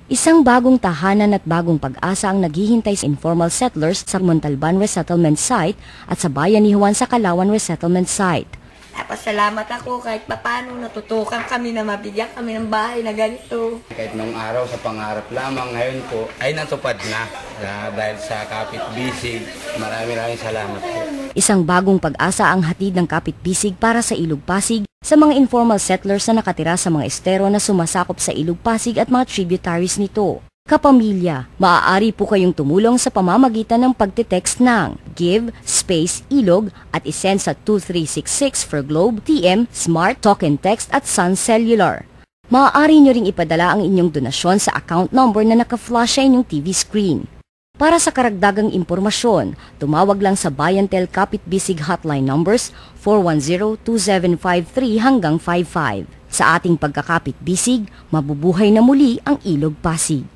Isang bagong tahanan at bagong pag-asa ang naghihintay sa informal settlers sa Montalban Resettlement Site at sa Bayan ni Juan sa Calauan Resettlement Site. Pasalamat ako kahit papano natutukan kami na mabigyan kami ng bahay na ganito. Kahit nung araw sa pangarap lamang, ngayon po ay natupad na dahil sa Kapit Bisig. Maraming salamat po. Isang bagong pag-asa ang hatid ng Kapit Bisig para sa Ilog Pasig sa mga informal settlers na nakatira sa mga estero na sumasakop sa Ilog Pasig at mga tributaries nito. Kapamilya, maaari po kayong tumulong sa pamamagitan ng pagte-text ng Give Space Ilog at isend sa 2366 for Globe, TM, Smart, Talk and Text at Sun Cellular. Maaari nyo ring ipadala ang inyong donasyon sa account number na naka-flash sa inyong TV screen. Para sa karagdagang impormasyon, tumawag lang sa Bayantel Kapit Bisig hotline numbers 410-2753 hanggang 55. Sa ating pagkakapit Bisig, mabubuhay na muli ang Ilog Pasig.